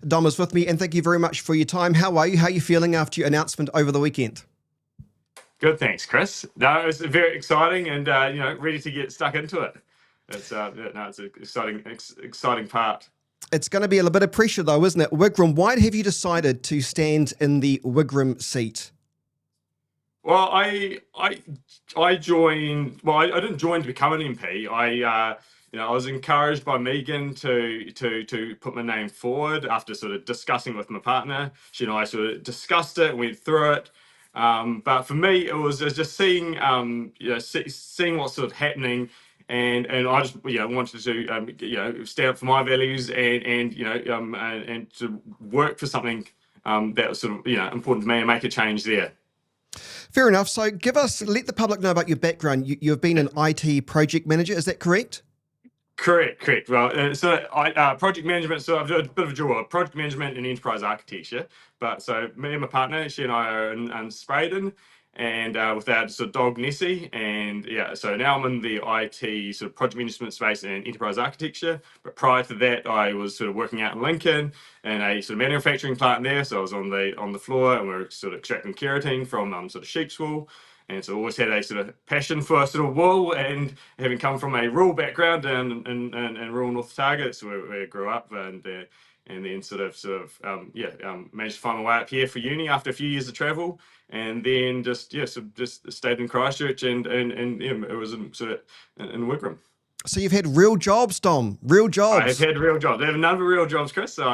Dom is with me, and thank you very much for your time. How are you? How are you feeling after your announcement over the weekend? Good, thanks, Chris. No, it's very exciting, and ready to get stuck into it. It's it's an exciting part. It's going to be a little bit of pressure, though, isn't it? Wigram, why have you decided to stand in the Wigram seat? Well, I joined. Well, I didn't join to become an MP. I was encouraged by Megan to put my name forward after sort of discussing with my partner. She and I sort of discussed it, went through it. But for me, it was just seeing seeing what's sort of happening, and I just wanted to stand up for my values and to work for something that was sort of important to me and make a change there. Fair enough. So let the public know about your background. You've been an IT project manager, is that correct? Correct. Well, project management. So I've done a bit of a dual, project management and enterprise architecture. But so me and my partner, she and I are in Spraydon, and with our sort of dog Nessie, and so now I'm in the IT sort of project management space and enterprise architecture. But prior to that, I was sort of working out in Lincoln in a sort of manufacturing plant there. So I was on the floor, and we were sort of extracting keratin from sort of sheep's wool. And so I always had a sort of passion for sort of wool, and having come from a rural background in rural North Otago, that's where I grew up, and then managed to find my way up here for uni after a few years of travel, and then just stayed in Christchurch, and it was in Wigram. So you've had real jobs, Dom. Real jobs. I've had real jobs. I have a number of real jobs, Chris. So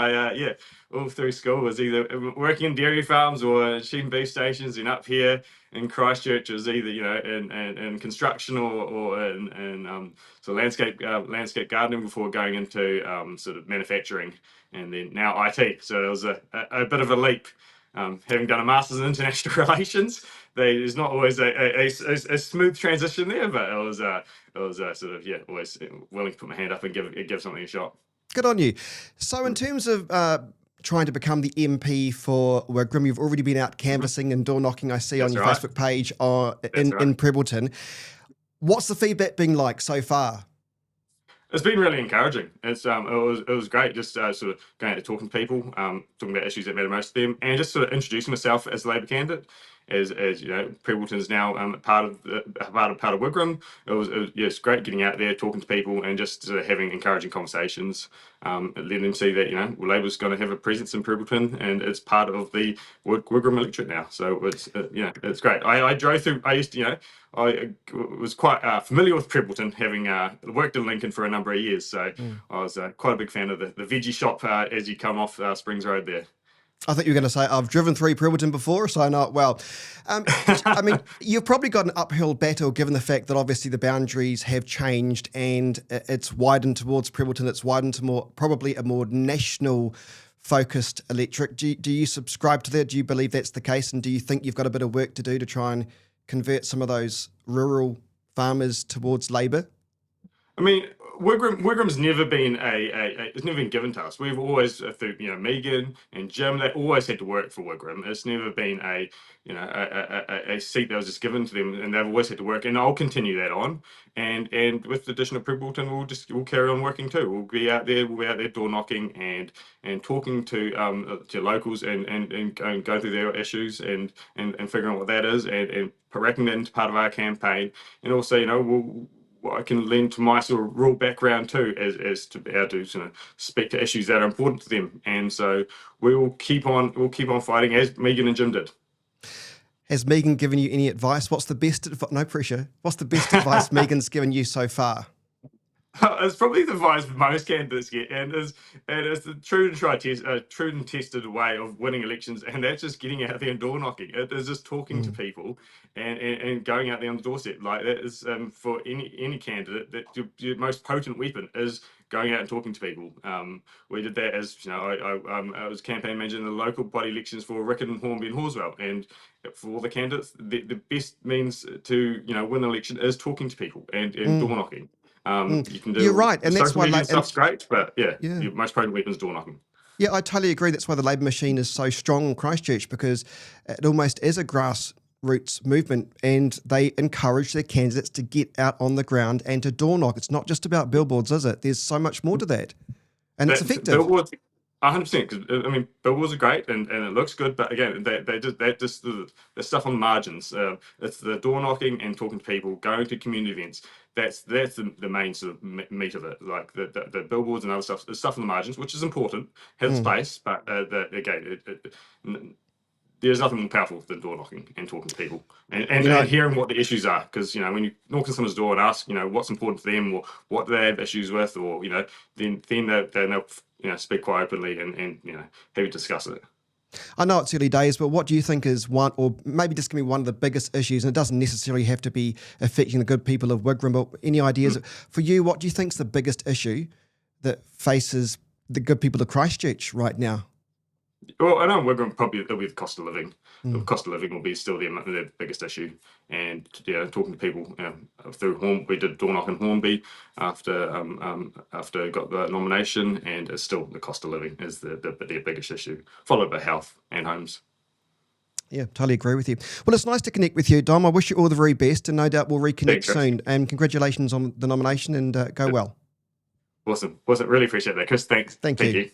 all through school was either working in dairy farms or sheep and beef stations, and up here in Christchurch was either in construction or in so landscape gardening before going into sort of manufacturing, and then now IT. So it was a bit of a leap. Having done a master's in international relations, there's not always a smooth transition there, but it was sort of always willing to put my hand up and give something a shot. Good on you. So in terms of trying to become the MP for Wigram, you've already been out canvassing and door knocking, I see on your Facebook page in Prebbleton. What's the feedback been like so far? It's been really encouraging. It was great just sort of going out and talking to people, talking about issues that matter most to them, and just sort of introducing myself as a Labour candidate. As Prebbleton's now part of Wigram. It was great getting out there, talking to people, and just sort of having encouraging conversations, letting them see that Labour's going to have a presence in Prebbleton, and it's part of the Wigram electorate now. So it's great. I drove through. I was quite familiar with Prebbleton, having worked in Lincoln for a number of years. So I was quite a big fan of the veggie shop as you come off Springs Road there. I think you were going to say, I've driven through Prebbleton before, so I know it well. I mean, you've probably got an uphill battle given the fact that obviously the boundaries have changed and it's widened towards Prebbleton. It's widened to probably a more national focused electorate. Do you subscribe to that? Do you believe that's the case? And do you think you've got a bit of work to do to try and convert some of those rural farmers towards Labour? I mean, Wigram's never been it's never been given to us. We've always through Megan and Jim, they always had to work for Wigram. It's never been a seat that was just given to them, and they've always had to work. And I'll continue that on. And with the addition of Prebbleton, we'll carry on working too. We'll be out there door knocking and talking to locals and go through their issues and figuring out what that is and wrapping that into part of our campaign. And also, I can lend to my sort of rural background too, as to be able to sort of speak to issues that are important to them, and so we'll keep on fighting as Megan and Jim did. Has Megan given you any advice? No pressure. What's the best advice Megan's given you so far? It's probably the advice most candidates get, and it's the true and tested way of winning elections, and that's just getting out there and door knocking. It is just talking to people and going out there on the doorstep. Like that is for any candidate, that your most potent weapon is going out and talking to people. We did that as I was campaign manager in the local body elections for Rickett, Hornby and Horswell, and for all the candidates, the best means to win an election is talking to people and door knocking. You can do. You're right, and that's why stuff's great, but your most potent weapon is door knocking. Yeah, I totally agree. That's why the Labour machine is so strong in Christchurch, because it almost is a grassroots movement, and they encourage their candidates to get out on the ground and to door knock. It's not just about billboards, is it? There's so much more to that, and it's effective. 100%. Because I mean, billboards are great and it looks good, but again, they just the stuff on the margins. It's the door knocking and talking to people, going to community events. That's the main sort of meat of it. Like the billboards and other stuff, the stuff on the margins, which is important, has Mm. space, but again, there's nothing more powerful than door knocking and talking to people You and know, hearing what the issues are. Because when you knock on someone's door and ask, what's important to them or what do they have issues with, or then they'll speak quite openly and have you discuss it. I know it's early days, but what do you think is one, or maybe just give me one of the biggest issues, and it doesn't necessarily have to be affecting the good people of Wigram, but any ideas for you, what do you think is the biggest issue that faces the good people of Christchurch right now? Well, I know Wigram probably it'll be the cost of living. The Mm. cost of living will be still the biggest issue, and talking to people through Horn, we did door knock in Hornby after I got the nomination, and it's still the cost of living is their biggest issue, followed by health and homes. Yeah, totally agree with you. Well, it's nice to connect with you, Dom. I wish you all the very best, and no doubt we'll reconnect Thanks, Chris. soon. And congratulations on the nomination, and go well. Awesome. Really appreciate that, Chris. Thanks. Thank Thank you. you.